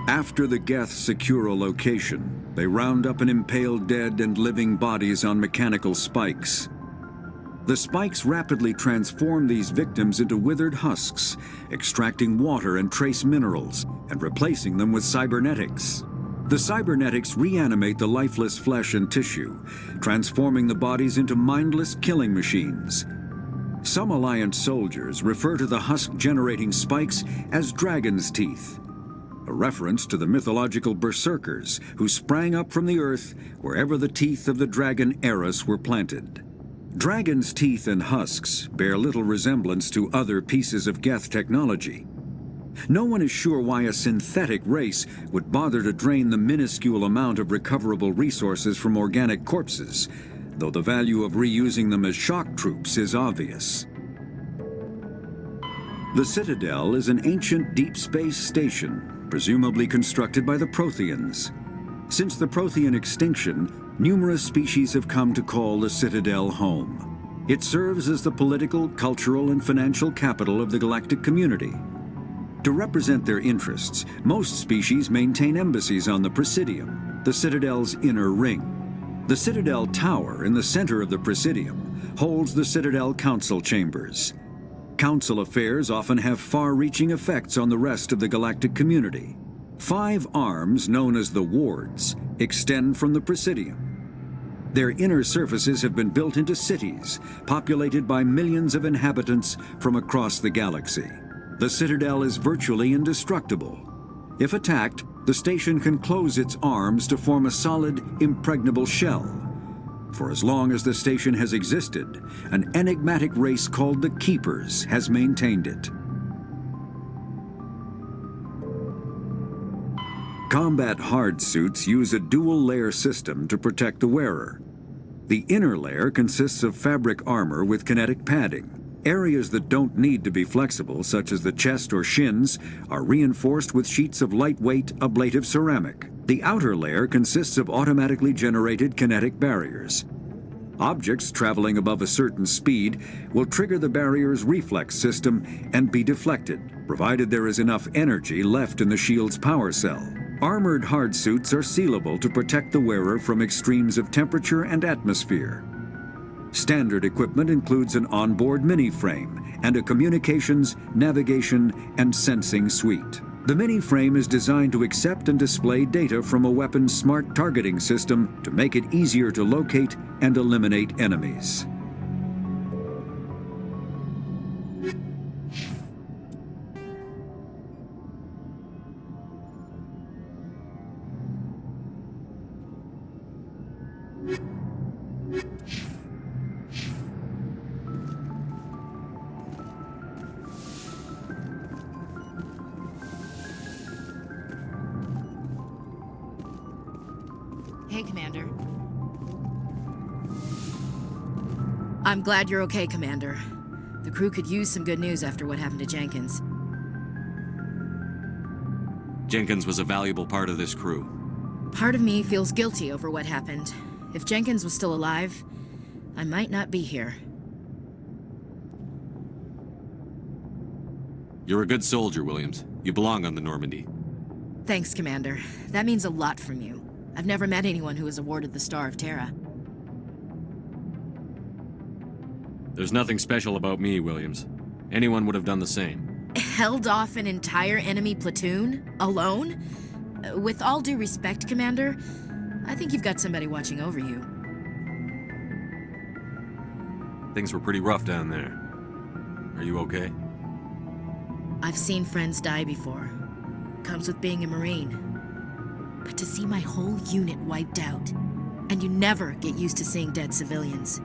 After the geth secure a location, they round up and impale dead and living bodies on mechanical spikes. The spikes rapidly transform these victims into withered husks, extracting water and trace minerals, and replacing them with cybernetics. The cybernetics reanimate the lifeless flesh and tissue, transforming the bodies into mindless killing machines. Some Alliance soldiers refer to the husk-generating spikes as dragon's teeth, a reference to the mythological berserkers who sprang up from the earth wherever the teeth of the dragon Eris were planted. Dragon's teeth and husks bear little resemblance to other pieces of geth technology. No one is sure why a synthetic race would bother to drain the minuscule amount of recoverable resources from organic corpses, though the value of reusing them as shock troops is obvious. The Citadel is an ancient deep space station, presumably constructed by the Protheans. Since the Prothean extinction, numerous species have come to call the Citadel home. It serves as the political, cultural, and financial capital of the galactic community. To represent their interests, most species maintain embassies on the Presidium, the Citadel's inner ring. The Citadel Tower in the center of the Presidium holds the Citadel Council chambers. Council affairs often have far-reaching effects on the rest of the galactic community. 5 arms, known as the wards, extend from the Presidium. Their inner surfaces have been built into cities, populated by millions of inhabitants from across the galaxy. The Citadel is virtually indestructible. If attacked, the station can close its arms to form a solid, impregnable shell. For as long as the station has existed, an enigmatic race called the Keepers has maintained it. Combat hard suits use a dual-layer system to protect the wearer. The inner layer consists of fabric armor with kinetic padding. Areas that don't need to be flexible, such as the chest or shins, are reinforced with sheets of lightweight, ablative ceramic. The outer layer consists of automatically generated kinetic barriers. Objects traveling above a certain speed will trigger the barrier's reflex system and be deflected, provided there is enough energy left in the shield's power cell. Armored hardsuits are sealable to protect the wearer from extremes of temperature and atmosphere. Standard equipment includes an onboard mini-frame and a communications, navigation, and sensing suite. The mini-frame is designed to accept and display data from a weapon's smart targeting system to make it easier to locate and eliminate enemies. Hey, Commander. I'm glad you're okay, Commander. The crew could use some good news after what happened to Jenkins. Jenkins was a valuable part of this crew. Part of me feels guilty over what happened. If Jenkins was still alive, I might not be here. You're a good soldier, Williams. You belong on the Normandy. Thanks, Commander. That means a lot from you. I've never met anyone who was awarded the Star of Terra. There's nothing special about me, Williams. Anyone would have done the same. Held off an entire enemy platoon? Alone? With all due respect, Commander, I think you've got somebody watching over you. Things were pretty rough down there. Are you okay? I've seen friends die before. Comes with being a Marine. But to see my whole unit wiped out, and you never get used to seeing dead civilians.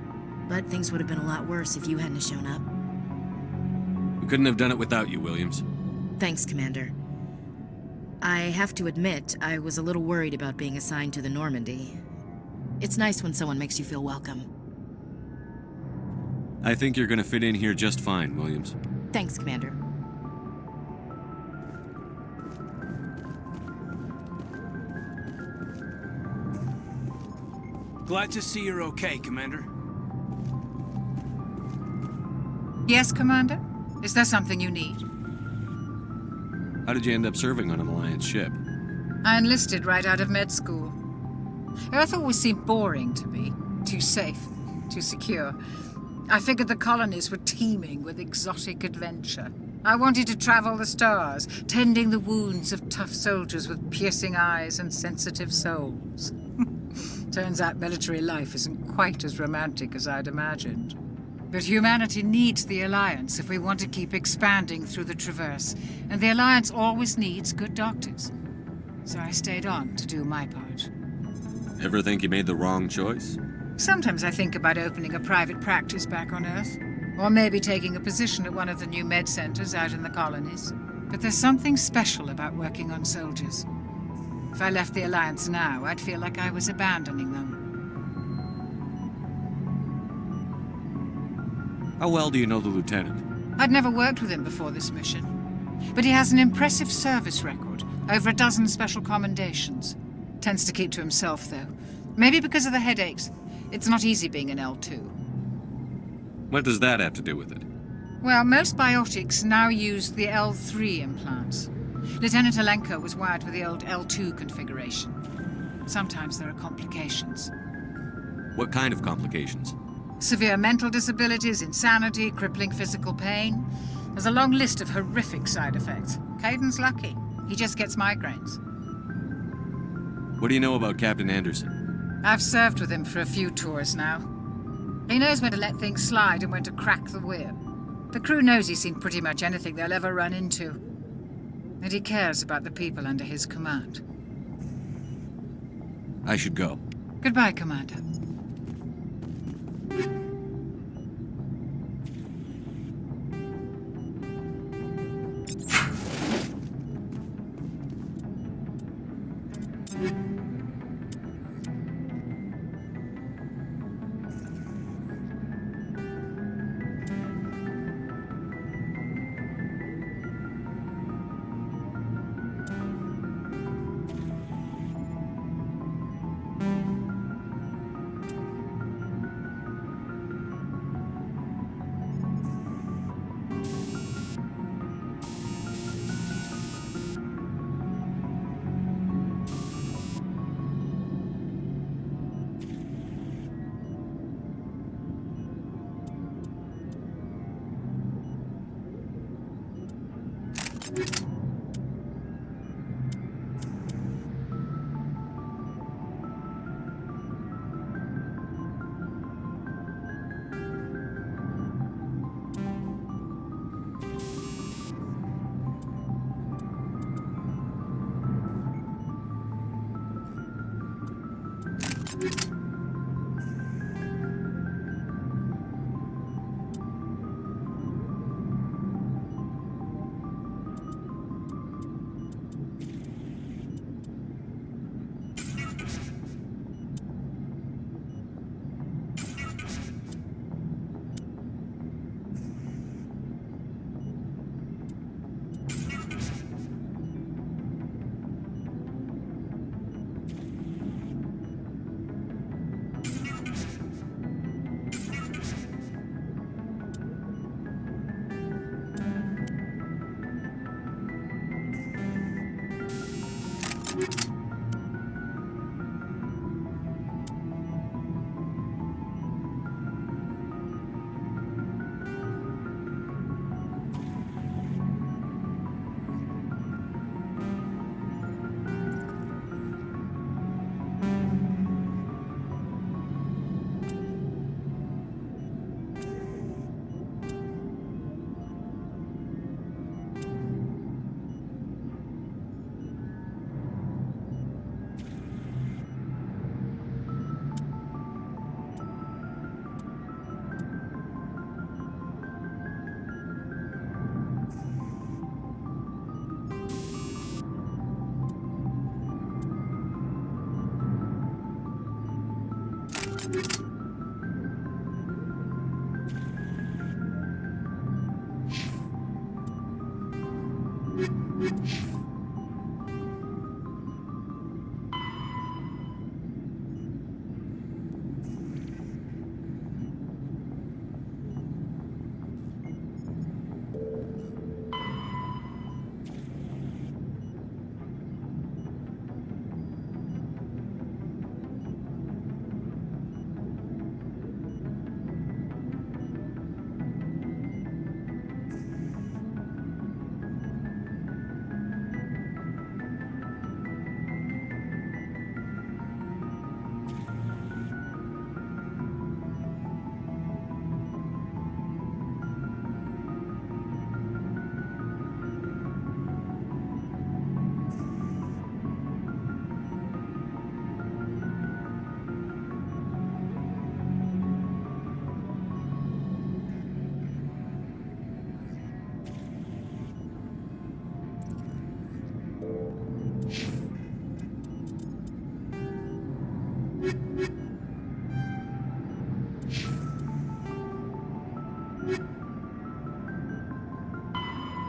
But things would have been a lot worse if you hadn't shown up. We couldn't have done it without you, Williams. Thanks, Commander. I have to admit, I was a little worried about being assigned to the Normandy. It's nice when someone makes you feel welcome. I think you're gonna fit in here just fine, Williams. Thanks, Commander. Glad to see you're okay, Commander. Yes, Commander? Is there something you need? How did you end up serving on an Alliance ship? I enlisted right out of med school. Earth always seemed boring to me. Too safe, too secure. I figured the colonies were teeming with exotic adventure. I wanted to travel the stars, tending the wounds of tough soldiers with piercing eyes and sensitive souls. Turns out military life isn't quite as romantic as I'd imagined. But humanity needs the Alliance if we want to keep expanding through the Traverse, and the Alliance always needs good doctors. So I stayed on to do my part. Ever think you made the wrong choice? Sometimes I think about opening a private practice back on Earth, or maybe taking a position at one of the new med centers out in the colonies. But there's something special about working on soldiers. If I left the Alliance now, I'd feel like I was abandoning them. How well do you know the lieutenant? I'd never worked with him before this mission, but he has an impressive service record, over 12 special commendations. Tends to keep to himself, though. Maybe because of the headaches. It's not easy being an L2. What does that have to do with it? Well, most biotics now use the L3 implants. Lieutenant Alenko was wired with the old L2 configuration. Sometimes there are complications. What kind of complications? Severe mental disabilities, insanity, crippling physical pain. There's a long list of horrific side effects. Caden's lucky. He just gets migraines. What do you know about Captain Anderson? I've served with him for a few tours now. He knows when to let things slide and when to crack the whip. The crew knows he's seen pretty much anything they'll ever run into. And he cares about the people under his command. I should go. Goodbye, Commander.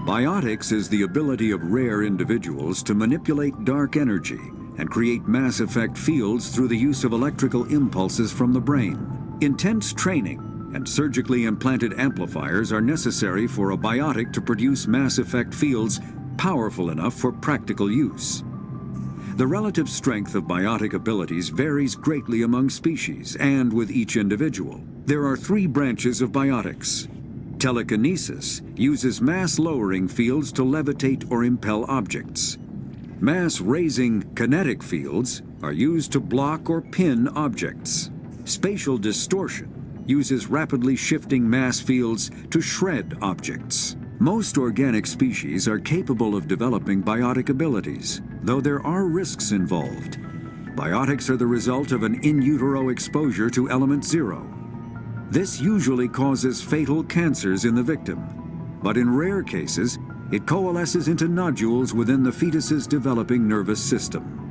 Biotics is the ability of rare individuals to manipulate dark energy and create mass effect fields through the use of electrical impulses from the brain. Intense training and surgically implanted amplifiers are necessary for a biotic to produce mass effect fields powerful enough for practical use. The relative strength of biotic abilities varies greatly among species and with each individual. There are 3 branches of biotics. Telekinesis uses mass-lowering fields to levitate or impel objects. Mass-raising kinetic fields are used to block or pin objects. Spatial distortion uses rapidly shifting mass fields to shred objects. Most organic species are capable of developing biotic abilities, though there are risks involved. Biotics are the result of an in utero exposure to element 0. This usually causes fatal cancers in the victim, but in rare cases, it coalesces into nodules within the fetus's developing nervous system.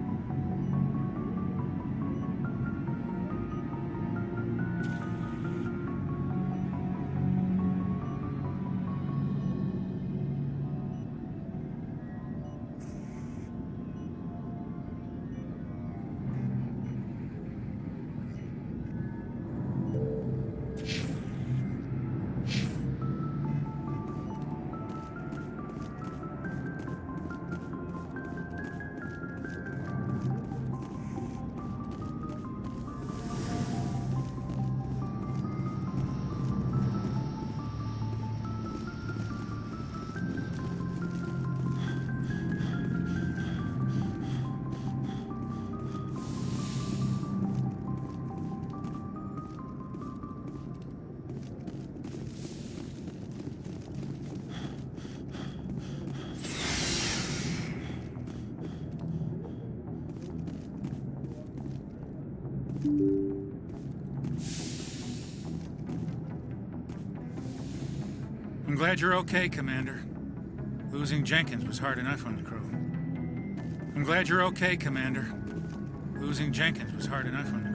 I'm glad you're okay, Commander. Losing Jenkins was hard enough on the crew. I'm glad you're okay, Commander. Losing Jenkins was hard enough on the crew.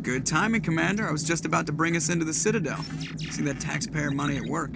Good timing, Commander. I was just about to bring us into the Citadel. See that taxpayer money at work.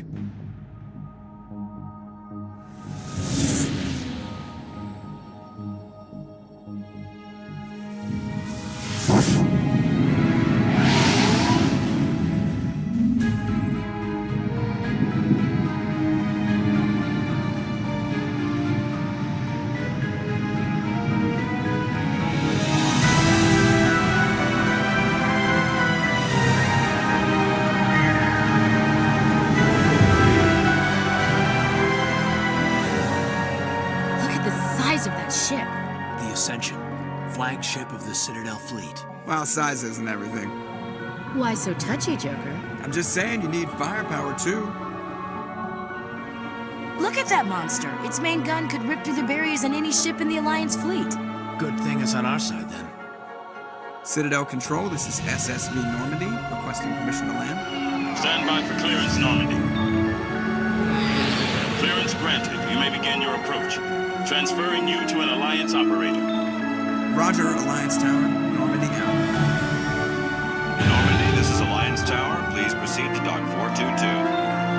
Flagship of the Citadel fleet. Well, sizes and everything. Why so touchy, Joker? I'm just saying you need firepower, too. Look at that monster! Its main gun could rip through the barriers in any ship in the Alliance fleet. Good thing it's on our side, then. Citadel Control, this is SSV Normandy, requesting permission to land. Stand by for clearance, Normandy. Clearance granted. You may begin your approach. Transferring you to an Alliance operator. Roger, Alliance Tower. Normandy out. Normandy, this is Alliance Tower. Please proceed to Dock 422.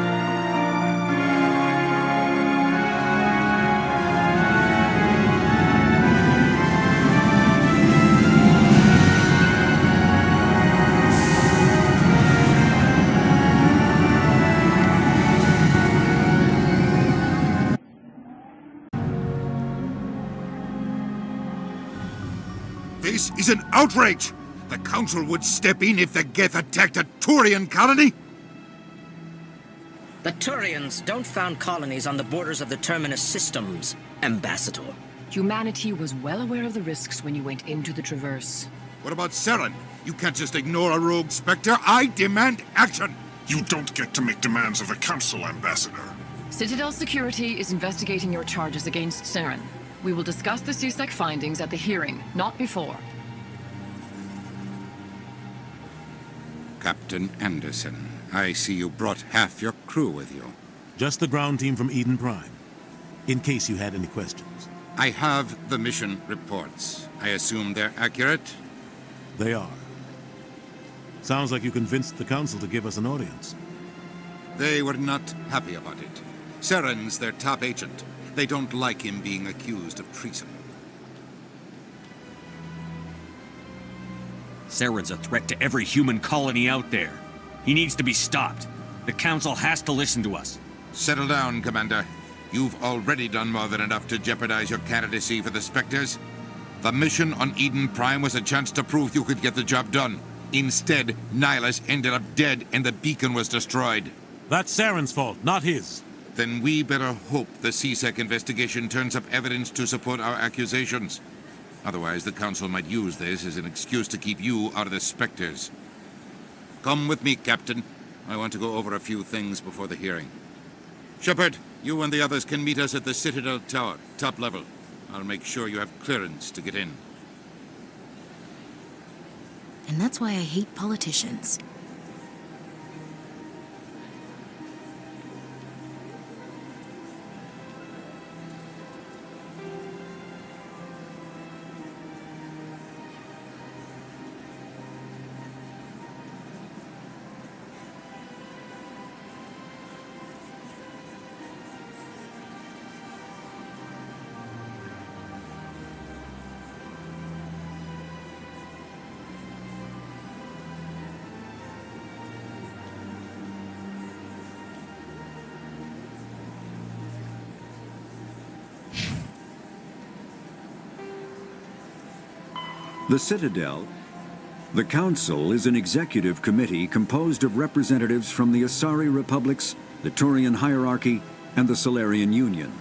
This is an outrage! The Council would step in if the geth attacked a Turian colony? The Turians don't found colonies on the borders of the Terminus systems, Ambassador. Humanity was well aware of the risks when you went into the Traverse. What about Saren? You can't just ignore a rogue Spectre. I demand action! You don't get to make demands of the Council, Ambassador. Citadel Security is investigating your charges against Saren. We will discuss the CSEC findings at the hearing, not before. Captain Anderson, I see you brought half your crew with you. Just the ground team from Eden Prime, in case you had any questions. I have the mission reports. I assume they're accurate? They are. Sounds like you convinced the Council to give us an audience. They were not happy about it. Saren's their top agent. They don't like him being accused of treason. Saren's a threat to every human colony out there. He needs to be stopped. The Council has to listen to us. Settle down, Commander. You've already done more than enough to jeopardize your candidacy for the Spectres. The mission on Eden Prime was a chance to prove you could get the job done. Instead, Nihilus ended up dead and the beacon was destroyed. That's Saren's fault, not his. Then we better hope the CSEC investigation turns up evidence to support our accusations. Otherwise, the Council might use this as an excuse to keep you out of the Spectres. Come with me, Captain. I want to go over a few things before the hearing. Shepard, you and the others can meet us at the Citadel Tower, top level. I'll make sure you have clearance to get in. And that's why I hate politicians. The Citadel. The Council is an executive committee composed of representatives from the Asari Republics, the Turian Hierarchy, and the Solarian Union.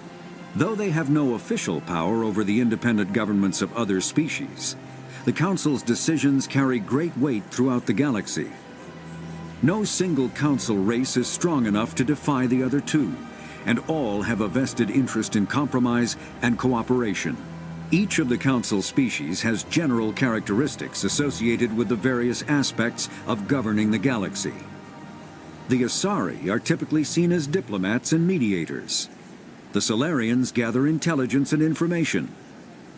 Though they have no official power over the independent governments of other species, the Council's decisions carry great weight throughout the galaxy. No single Council race is strong enough to defy the other two, and all have a vested interest in compromise and cooperation. Each of the Council species has general characteristics associated with the various aspects of governing the galaxy. The Asari are typically seen as diplomats and mediators. The Solarians gather intelligence and information.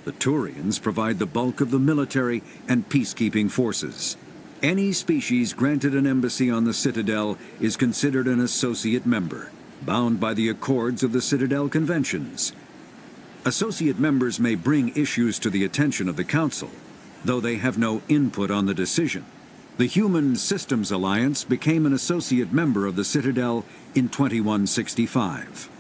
The Turians provide the bulk of the military and peacekeeping forces. Any species granted an embassy on the Citadel is considered an associate member, bound by the accords of the Citadel Conventions. Associate members may bring issues to the attention of the Council, though they have no input on the decision. The Human Systems Alliance became an associate member of the Citadel in 2165.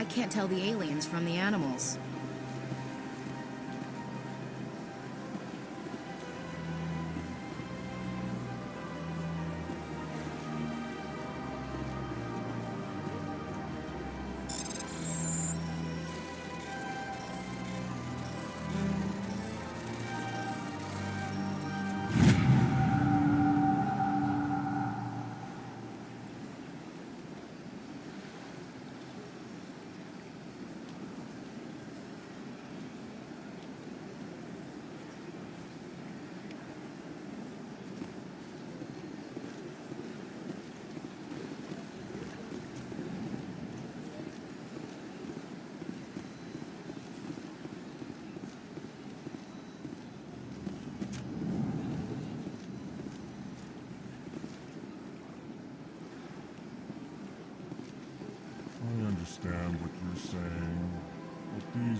I can't tell the aliens from the animals.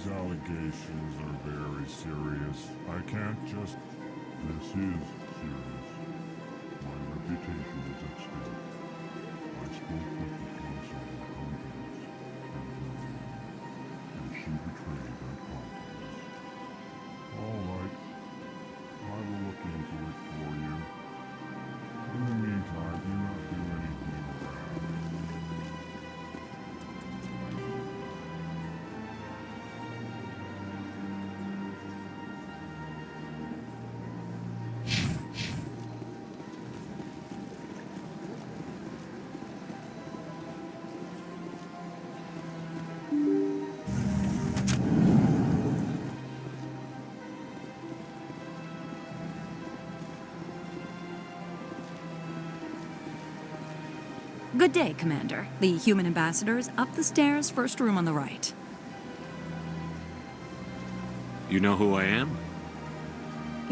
These allegations are very serious. I can't just... This is serious. My reputation is at stake. I spoke with the council on confidence, and she betrayed that confidence. All right. I will look into it for you. In the meantime, do not do anything bad. Good day, Commander. The human ambassador is up the stairs, first room on the right. You know who I am?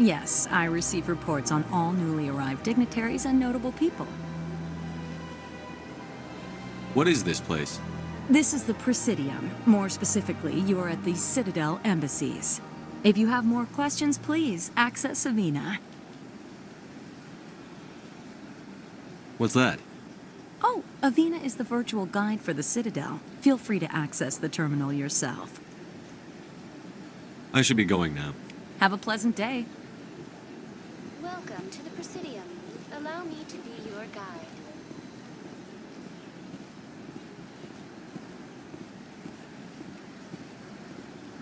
Yes, I receive reports on all newly arrived dignitaries and notable people. What is this place? This is the Presidium. More specifically, you are at the Citadel embassies. If you have more questions, please access Savina. What's that? Oh, Avina is the virtual guide for the Citadel. Feel free to access the terminal yourself. I should be going now. Have a pleasant day. Welcome to the Presidium. Allow me to be your guide.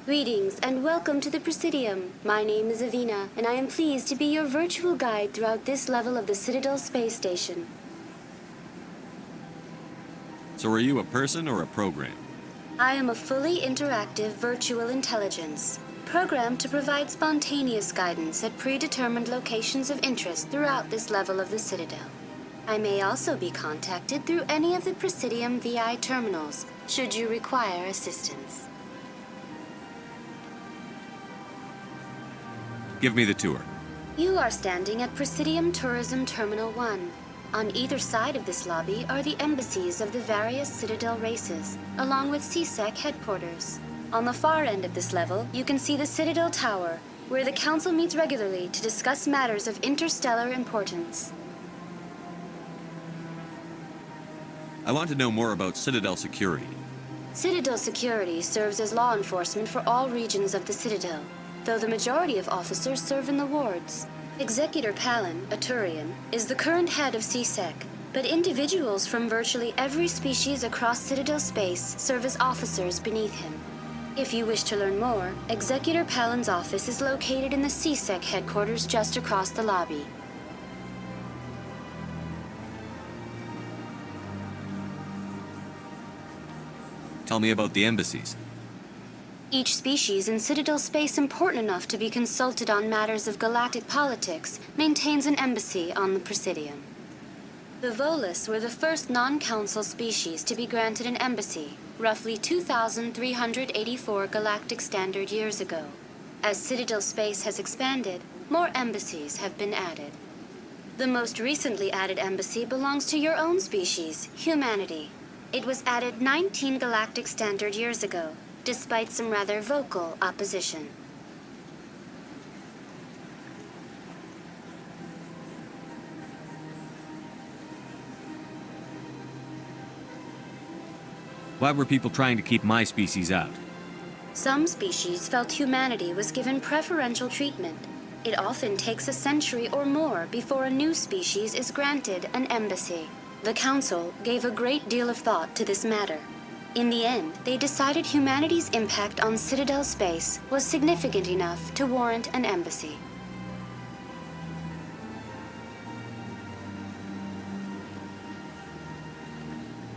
Greetings and welcome to the Presidium. My name is Avina, and I am pleased to be your virtual guide throughout this level of the Citadel space station. So are you a person or a program? I am a fully interactive virtual intelligence, programmed to provide spontaneous guidance at predetermined locations of interest throughout this level of the Citadel. I may also be contacted through any of the Presidium VI terminals, should you require assistance. Give me the tour. You are standing at Presidium Tourism Terminal 1. On either side of this lobby are the embassies of the various Citadel races, along with CSEC headquarters. On the far end of this level, you can see the Citadel Tower, where the Council meets regularly to discuss matters of interstellar importance. I want to know more about Citadel security. Citadel security serves as law enforcement for all regions of the Citadel, though the majority of officers serve in the wards. Executor Palin, a Turian, is the current head of CSEC, but individuals from virtually every species across Citadel space serve as officers beneath him. If you wish to learn more, Executor Palin's office is located in the CSEC headquarters just across the lobby. Tell me about the embassies. Each species in Citadel space important enough to be consulted on matters of galactic politics maintains an embassy on the Presidium. The Volus were the first non-council species to be granted an embassy, roughly 2,384 galactic standard years ago. As Citadel space has expanded, more embassies have been added. The most recently added embassy belongs to your own species, humanity. It was added 19 galactic standard years ago, despite some rather vocal opposition. Why were people trying to keep my species out? Some species felt humanity was given preferential treatment. It often takes a century or more before a new species is granted an embassy. The Council gave a great deal of thought to this matter. In the end, they decided humanity's impact on Citadel space was significant enough to warrant an embassy.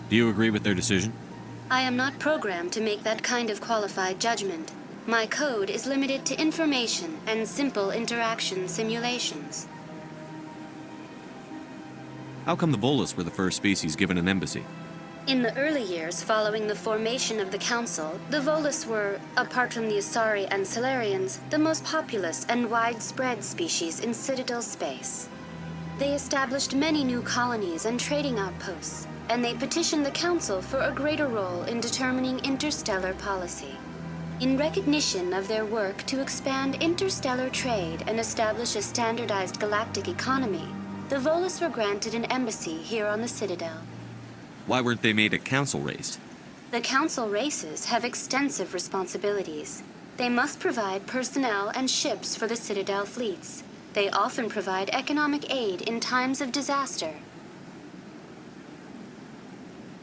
Do you agree with their decision? I am not programmed to make that kind of qualified judgment. My code is limited to information and simple interaction simulations. How come the Volus were the first species given an embassy? In the early years following the formation of the Council, the Volus were, apart from the Asari and Solarians, the most populous and widespread species in Citadel space. They established many new colonies and trading outposts, and they petitioned the Council for a greater role in determining interstellar policy. In recognition of their work to expand interstellar trade and establish a standardized galactic economy, the Volus were granted an embassy here on the Citadel. Why weren't they made a council race? The Council races have extensive responsibilities. They must provide personnel and ships for the Citadel fleets. They often provide economic aid in times of disaster.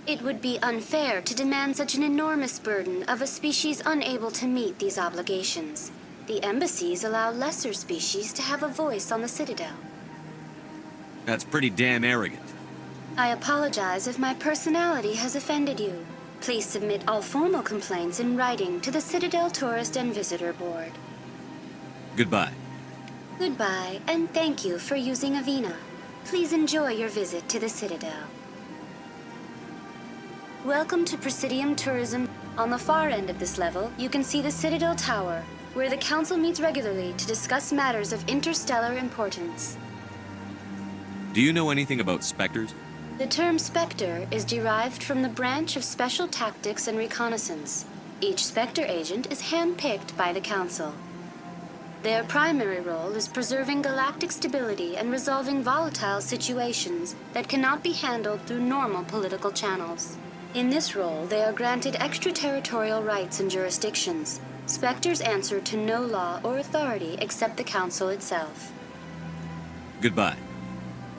It would be unfair to demand such an enormous burden of a species unable to meet these obligations. The embassies allow lesser species to have a voice on the Citadel. That's pretty damn arrogant. I apologize if my personality has offended you. Please submit all formal complaints in writing to the Citadel Tourist and Visitor Board. Goodbye. Goodbye, and thank you for using Avina. Please enjoy your visit to the Citadel. Welcome to Presidium Tourism. On the far end of this level, you can see the Citadel Tower, where the Council meets regularly to discuss matters of interstellar importance. Do you know anything about Spectres? The term Spectre is derived from the branch of Special Tactics and Reconnaissance. Each Spectre agent is handpicked by the Council. Their primary role is preserving galactic stability and resolving volatile situations that cannot be handled through normal political channels. In this role, they are granted extraterritorial rights and jurisdictions. Spectres answer to no law or authority except the Council itself. Goodbye.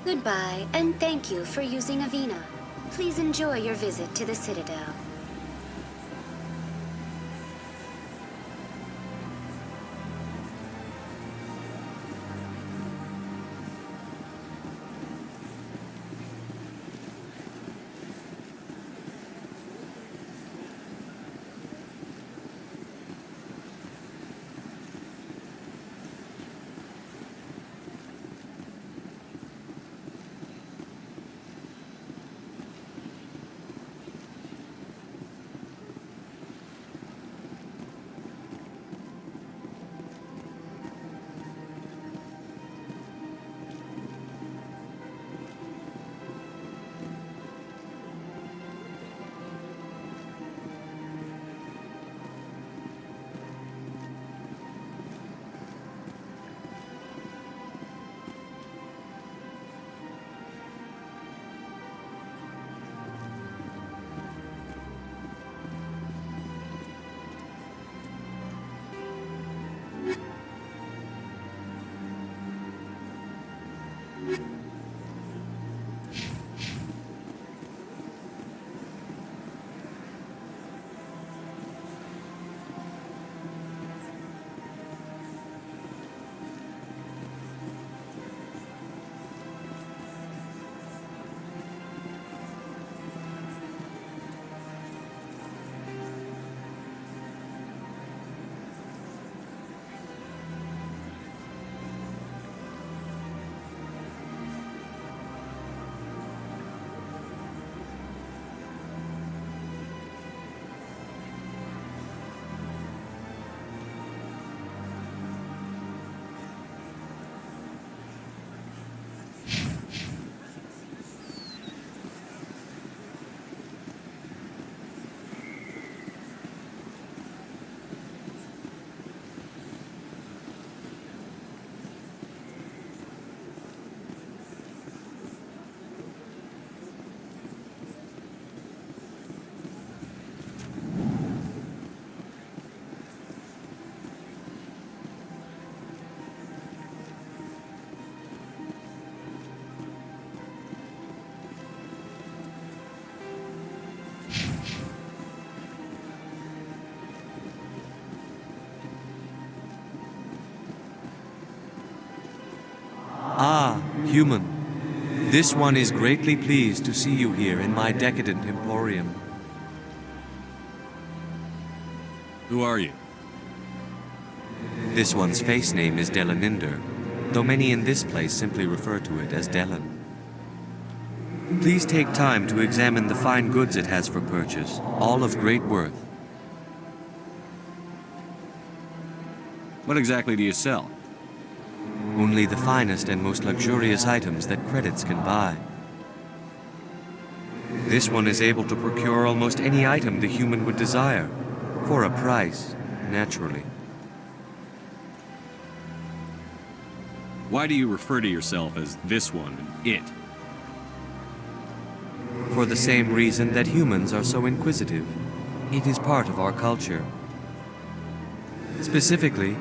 Goodbye, and thank you for using Avina. Please enjoy your visit to the Citadel. Ah, human. This one is greatly pleased to see you here in my decadent emporium. Who are you? This one's face name is Delaninder, though many in this place simply refer to it as Delan. Please take time to examine the fine goods it has for purchase, all of great worth. What exactly do you sell? Only the finest and most luxurious items that credits can buy. This one is able to procure almost any item the human would desire, for a price. naturally. Why do you refer to yourself as this one and it? For the same reason that humans are so inquisitive. It is part of our culture. Specifically,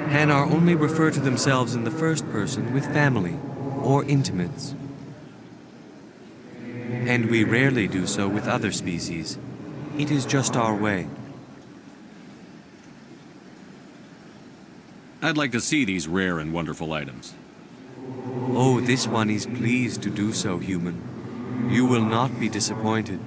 Hanar only refer to themselves in the first person with family or intimates. And we rarely do so with other species. It is just our way. I'd like to see these rare and wonderful items. Oh, this one is pleased to do so, human. You will not be disappointed.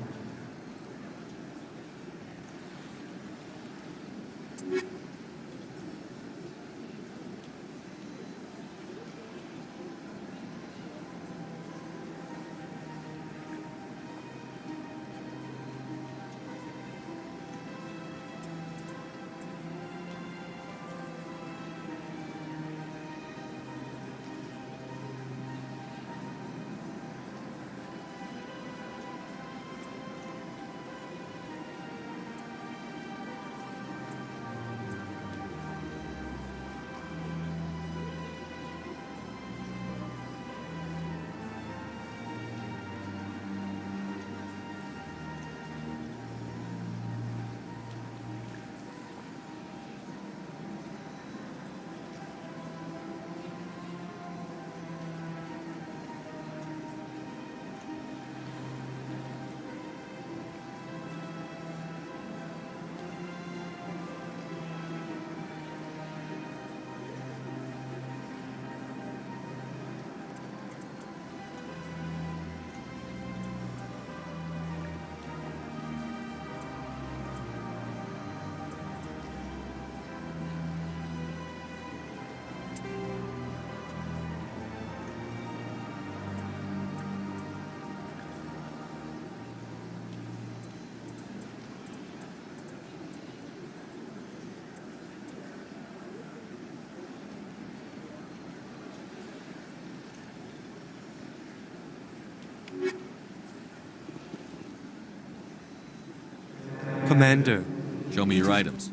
Commander. Show me your items.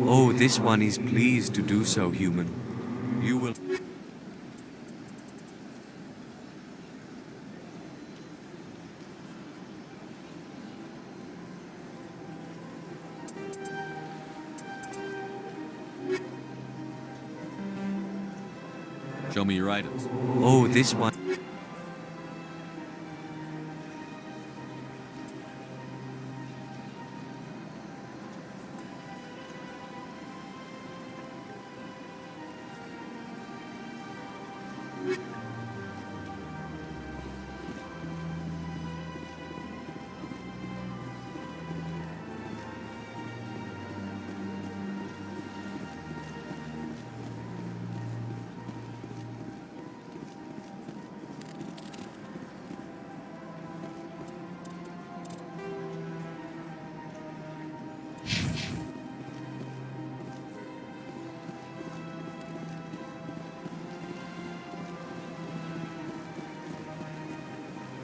Oh, this one is pleased to do so, human. You will... Show me your items. Oh, this one...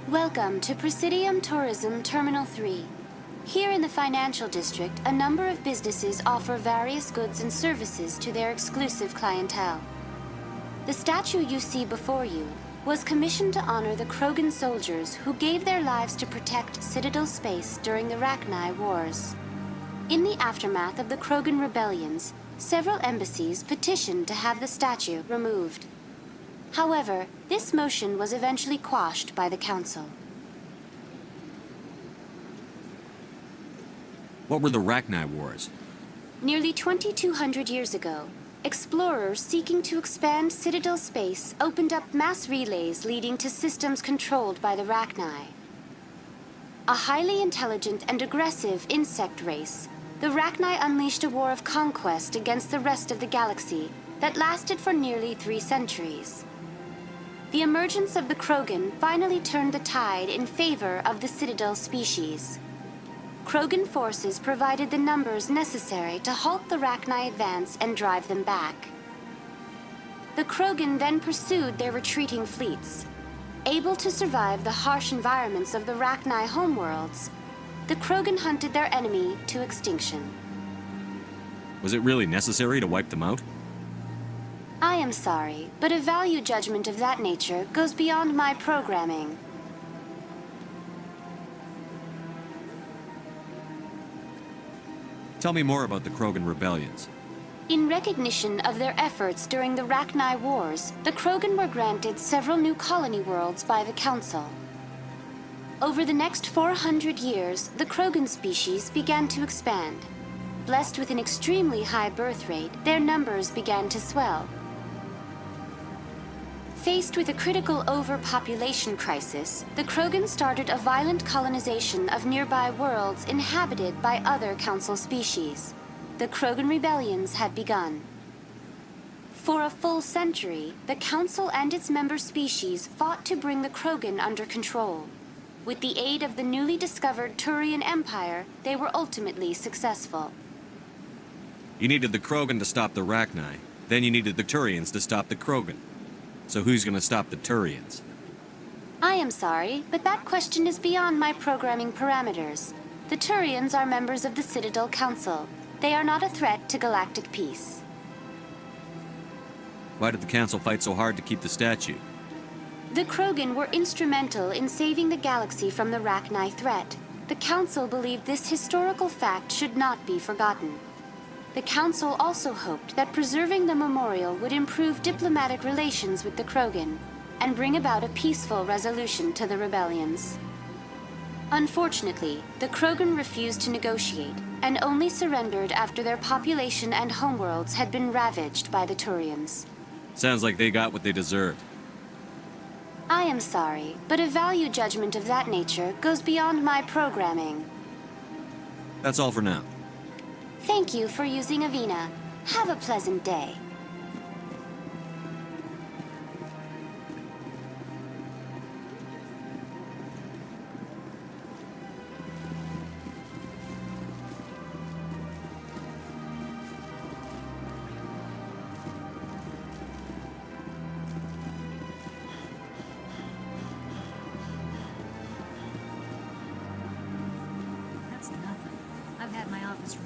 Welcome to Presidium Tourism Terminal 3. Here in the financial district, a number of businesses offer various goods and services to their exclusive clientele. The statue you see before you was commissioned to honor the Krogan soldiers who gave their lives to protect Citadel space during the Rachni Wars. In the aftermath of the Krogan rebellions, several embassies petitioned to have the statue removed. However, this motion was eventually quashed by the Council. What were the Rachni Wars? Nearly 2,200 years ago, explorers seeking to expand Citadel space opened up mass relays leading to systems controlled by the Rachni. A highly intelligent and aggressive insect race, the Rachni unleashed a war of conquest against the rest of the galaxy that lasted for nearly 3 centuries. The emergence of the Krogan finally turned the tide in favor of the Citadel species. Krogan forces provided the numbers necessary to halt the Rachni advance and drive them back. The Krogan then pursued their retreating fleets. Able to survive the harsh environments of the Rachni homeworlds, the Krogan hunted their enemy to extinction. Was it really necessary to wipe them out? I am sorry, but a value judgment of that nature goes beyond my programming. Tell me more about the Krogan rebellions. In recognition of their efforts during the Rachni Wars, the Krogan were granted several new colony worlds by the Council. Over the next 400 years, the Krogan species began to expand. Blessed with an extremely high birth rate, their numbers began to swell. Faced with a critical overpopulation crisis, the Krogan started a violent colonization of nearby worlds inhabited by other Council species. The Krogan rebellions had begun. For a full century, the Council and its member species fought to bring the Krogan under control. With the aid of the newly discovered Turian Empire, they were ultimately successful. You needed the Krogan to stop the Rachni, then you needed the Turians to stop the Krogan. So who's gonna stop the Turians? I am sorry, but that question is beyond my programming parameters. The Turians are members of the Citadel Council. They are not a threat to galactic peace. Why did the Council fight so hard to keep the statue? The Krogan were instrumental in saving the galaxy from the Rachni threat. The Council believed this historical fact should not be forgotten. The Council also hoped that preserving the memorial would improve diplomatic relations with the Krogan and bring about a peaceful resolution to the rebellions. Unfortunately, the Krogan refused to negotiate and only surrendered after their population and homeworlds had been ravaged by the Turians. Sounds like they got what they deserved. I am sorry, but a value judgment of that nature goes beyond my programming. That's all for now. Thank you for using Avina. Have a pleasant day.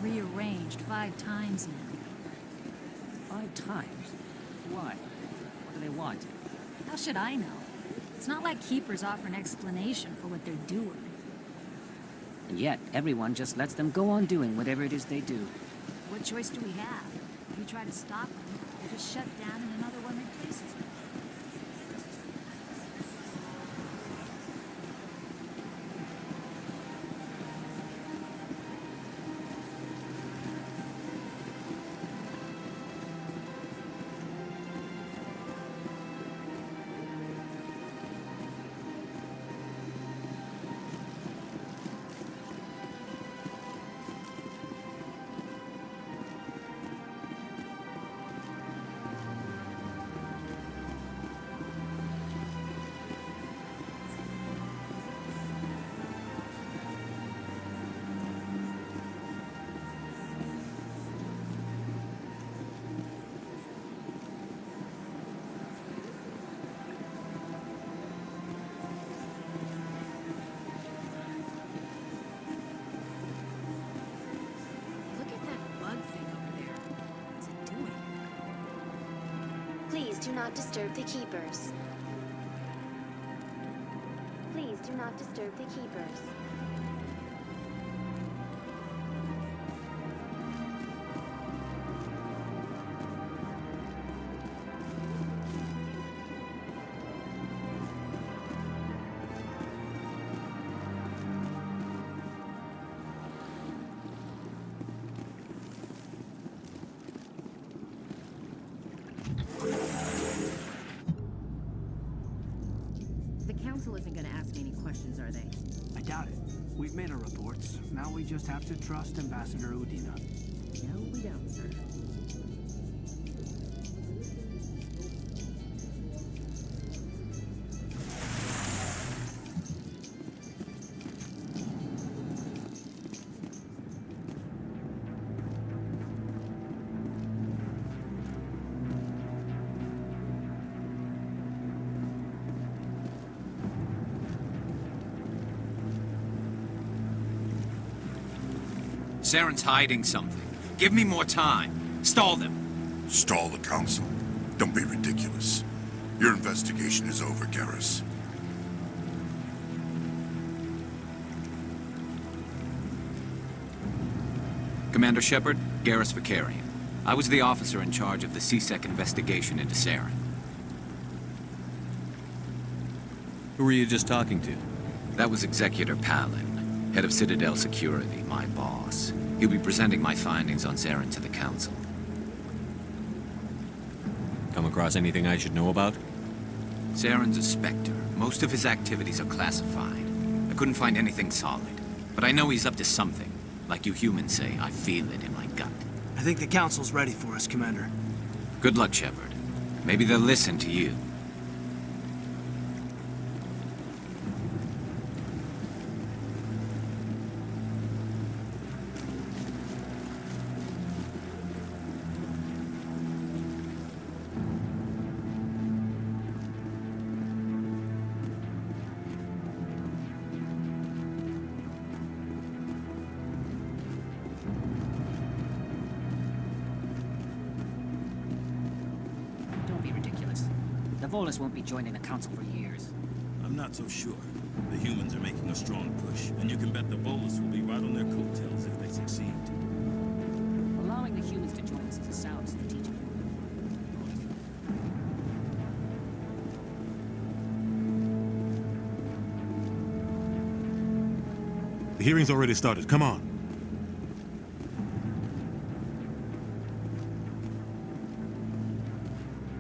Rearranged 5 times now. 5 times? Why? What do they want? How should I know? It's not like Keepers offer an explanation for what they're doing. And yet, everyone just lets them go on doing whatever it is they do. What choice do we have? If we try to stop them, they just shut down and another one replaces them. Please do not disturb the Keepers. Please do not disturb the Keepers. Isn't going to ask any questions, are they? I doubt it. We've made our reports. Now we just have to trust Ambassador Udina. No, we don't, sir. Saren's hiding something. Give me more time. Stall them. Stall the Council? Don't be ridiculous. Your investigation is over, Garrus. Commander Shepard, Garrus Vicarian. I was the officer in charge of the CSEC investigation into Saren. Who were you just talking to? That was Executor Palin, head of Citadel Security, my boss. He'll be presenting my findings on Saren to the Council. Come across anything I should know about? Saren's a Spectre. Most of his activities are classified. I couldn't find anything solid. But I know he's up to something. Like you humans say, I feel it in my gut. I think the Council's ready for us, Commander. Good luck, Shepard. Maybe they'll listen to you. The Volus won't be joining the Council for years. I'm not so sure. The humans are making a strong push, and you can bet the Volus will be right on their coattails if they succeed. Allowing the humans to join us is a sound strategic. The hearing's already started. Come on.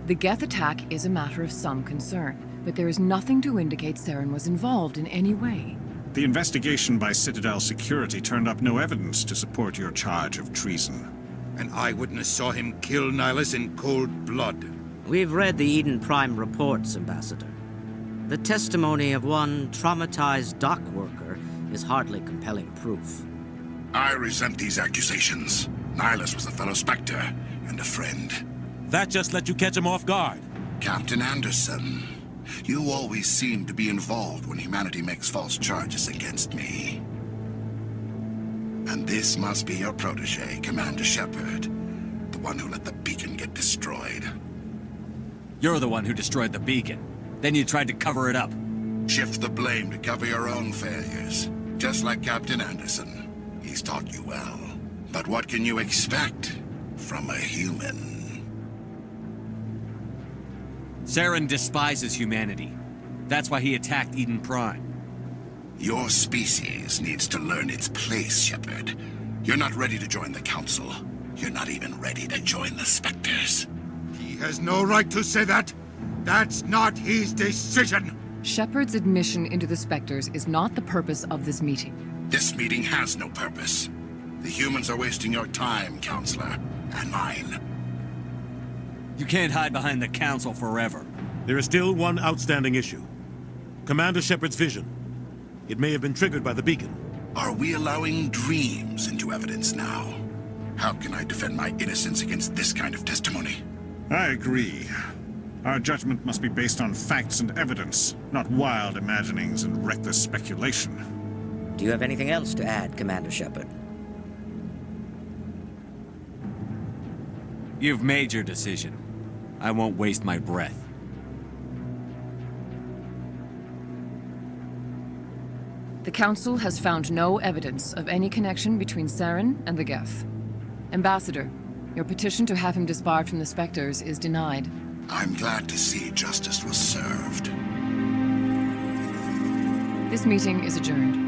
The geth attack is a matter of some concern, but there is nothing to indicate Saren was involved in any way. The investigation by Citadel Security turned up no evidence to support your charge of treason. An eyewitness saw him kill Nihilus in cold blood. We've read the Eden Prime reports, Ambassador. The testimony of one traumatized dock worker is hardly compelling proof. I resent these accusations. Nihilus was a fellow Spectre and a friend. That just let you catch him off guard. Captain Anderson, you always seem to be involved when humanity makes false charges against me. And this must be your protege, Commander Shepard, the one who let the beacon get destroyed. You're the one who destroyed the beacon. Then you tried to cover it up. Shift the blame to cover your own failures, just like Captain Anderson. He's taught you well. But what can you expect from a human? Saren despises humanity. That's why he attacked Eden Prime. Your species needs to learn its place, Shepard. You're not ready to join the Council. You're not even ready to join the Spectres. He has no right to say that. That's not his decision. Shepard's admission into the Spectres is not the purpose of this meeting. This meeting has no purpose. The humans are wasting your time, Counselor, and mine. You can't hide behind the Council forever. There is still one outstanding issue. Commander Shepard's vision. It may have been triggered by the beacon. Are we allowing dreams into evidence now? How can I defend my innocence against this kind of testimony? I agree. Our judgment must be based on facts and evidence, not wild imaginings and reckless speculation. Do you have anything else to add, Commander Shepard? You've made your decision. I won't waste my breath. The Council has found no evidence of any connection between Saren and the geth. Ambassador, your petition to have him disbarred from the Spectres is denied. I'm glad to see justice was served. This meeting is adjourned.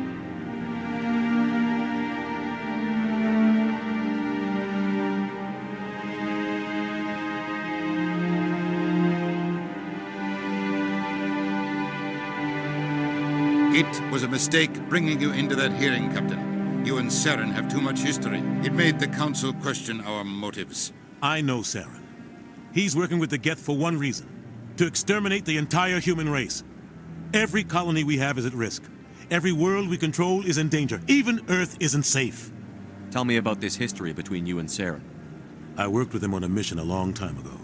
It was a mistake bringing you into that hearing, Captain. You and Saren have too much history. It made the Council question our motives. I know Saren. He's working with the geth for one reason. To exterminate the entire human race. Every colony we have is at risk. Every world we control is in danger. Even Earth isn't safe. Tell me about this history between you and Saren. I worked with him on a mission a long time ago.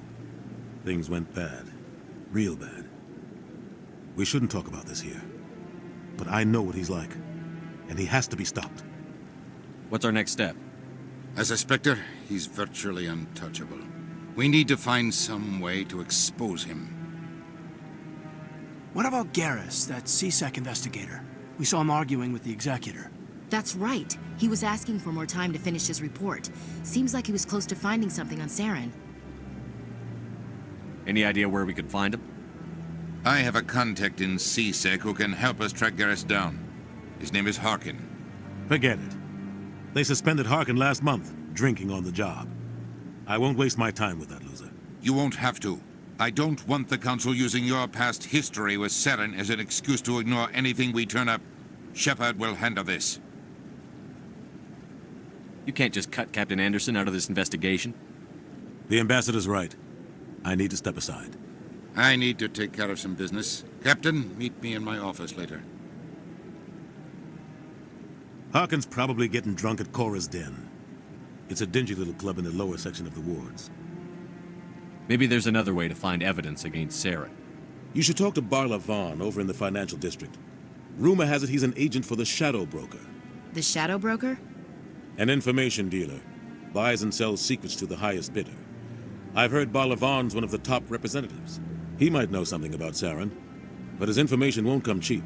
Things went bad. Real bad. We shouldn't talk about this here. But I know what he's like. And he has to be stopped. What's our next step? As a Spectre, he's virtually untouchable. We need to find some way to expose him. What about Garrus, that CSEC investigator? We saw him arguing with the Executor. That's right. He was asking for more time to finish his report. Seems like he was close to finding something on Saren. Any idea where we could find him? I have a contact in CSEC who can help us track Garrus down. His name is Harkin. Forget it. They suspended Harkin last month, drinking on the job. I won't waste my time with that loser. You won't have to. I don't want the Council using your past history with Saren as an excuse to ignore anything we turn up. Shepard will handle this. You can't just cut Captain Anderson out of this investigation. The Ambassador's right. I need to step aside. I need to take care of some business. Captain, meet me in my office later. Harkin's probably getting drunk at Cora's Den. It's a dingy little club in the lower section of the wards. Maybe there's another way to find evidence against Saren. You should talk to Barla Vaughn over in the financial district. Rumor has it he's an agent for the Shadow Broker. The Shadow Broker? An information dealer. Buys and sells secrets to the highest bidder. I've heard Barla Vaughn's one of the top representatives. He might know something about Saren, but his information won't come cheap.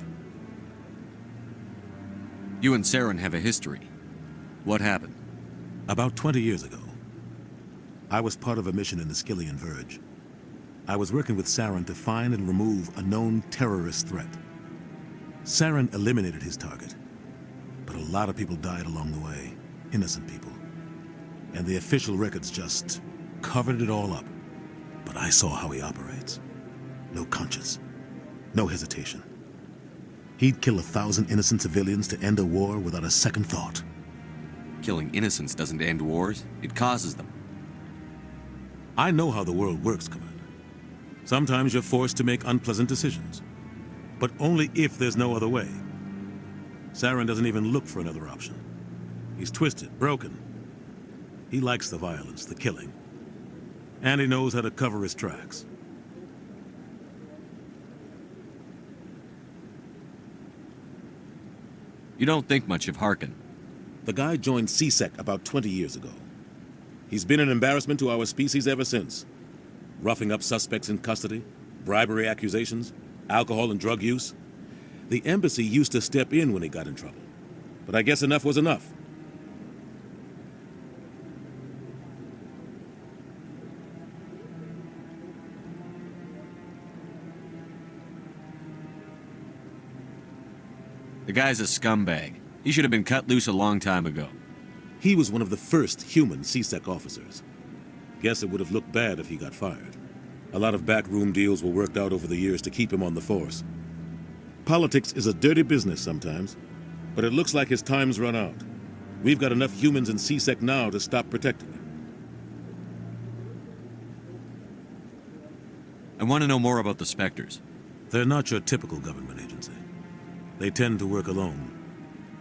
You and Saren have a history. What happened? About 20 years ago, I was part of a mission in the Skillian Verge. I was working with Saren to find and remove a known terrorist threat. Saren eliminated his target, but a lot of people died along the way, innocent people. And the official records just covered it all up. But I saw how he operates. No conscience, no hesitation. He'd kill 1,000 innocent civilians to end a war without a second thought. Killing innocents doesn't end wars, it causes them. I know how the world works, Commander. Sometimes you're forced to make unpleasant decisions, but only if there's no other way. Saren doesn't even look for another option. He's twisted, broken. He likes the violence, the killing, and he knows how to cover his tracks. You don't think much of Harkin. The guy joined CSEC about 20 years ago. He's been an embarrassment to our species ever since. Roughing up suspects in custody, bribery accusations, alcohol and drug use. The embassy used to step in when he got in trouble. But I guess enough was enough. The guy's a scumbag. He should have been cut loose a long time ago. He was one of the first human CSEC officers. Guess it would have looked bad if he got fired. A lot of backroom deals were worked out over the years to keep him on the force. Politics is a dirty business sometimes, but it looks like his time's run out. We've got enough humans in CSEC now to stop protecting him. I want to know more about the Spectres. They're not your typical government agency. They tend to work alone,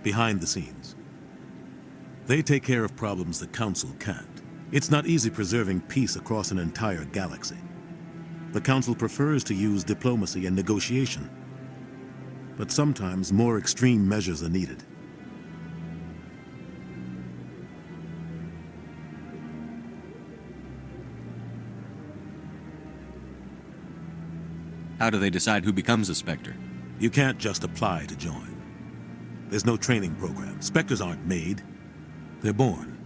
behind the scenes. They take care of problems the Council can't. It's not easy preserving peace across an entire galaxy. The Council prefers to use diplomacy and negotiation, but sometimes more extreme measures are needed. How do they decide who becomes a Spectre? You can't just apply to join. There's no training program. Spectres aren't made. They're born.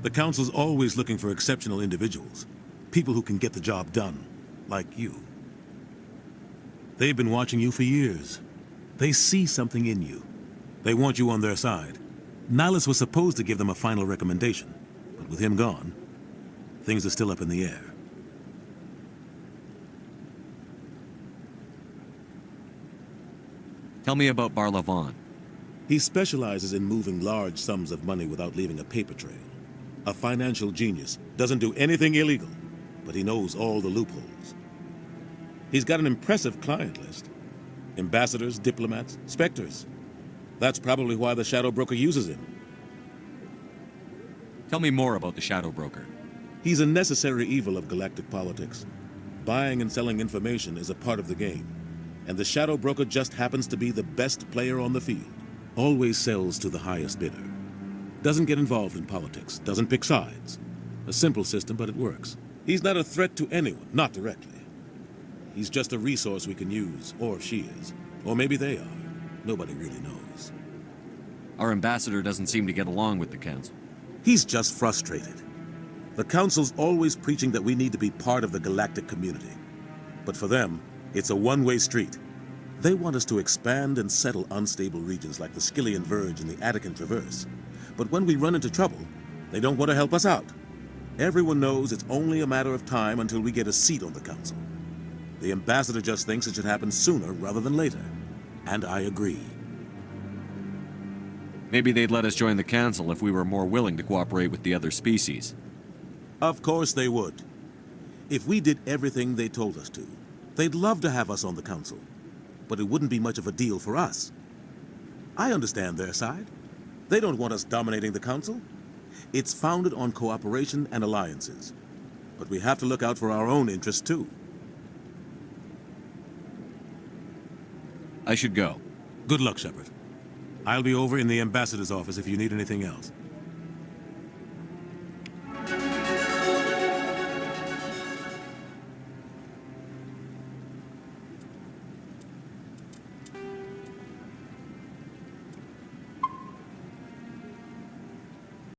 The Council's always looking for exceptional individuals. People who can get the job done, like you. They've been watching you for years. They see something in you. They want you on their side. Nihilus was supposed to give them a final recommendation, but with him gone, things are still up in the air. Tell me about Barla Vaughn. He specializes in moving large sums of money without leaving a paper trail. A financial genius, doesn't do anything illegal, but he knows all the loopholes. He's got an impressive client list. Ambassadors, diplomats, Spectres. That's probably why the Shadow Broker uses him. Tell me more about the Shadow Broker. He's a necessary evil of galactic politics. Buying and selling information is a part of the game, and the Shadow Broker just happens to be the best player on the field. Always sells to the highest bidder. Doesn't get involved in politics, doesn't pick sides. A simple system, but it works. He's not a threat to anyone, not directly. He's just a resource we can use, or she is. Or maybe they are. Nobody really knows. Our ambassador doesn't seem to get along with the Council. He's just frustrated. The Council's always preaching that we need to be part of the Galactic community. But for them, it's a one-way street. They want us to expand and settle unstable regions like the Skillian Verge and the Attican Traverse. But when we run into trouble, they don't want to help us out. Everyone knows it's only a matter of time until we get a seat on the Council. The ambassador just thinks it should happen sooner rather than later. And I agree. Maybe they'd let us join the Council if we were more willing to cooperate with the other species. Of course they would. If we did everything they told us to, they'd love to have us on the Council. But it wouldn't be much of a deal for us. I understand their side. They don't want us dominating the Council. It's founded on cooperation and alliances. But we have to look out for our own interests, too. I should go. Good luck, Shepard. I'll be over in the ambassador's office if you need anything else.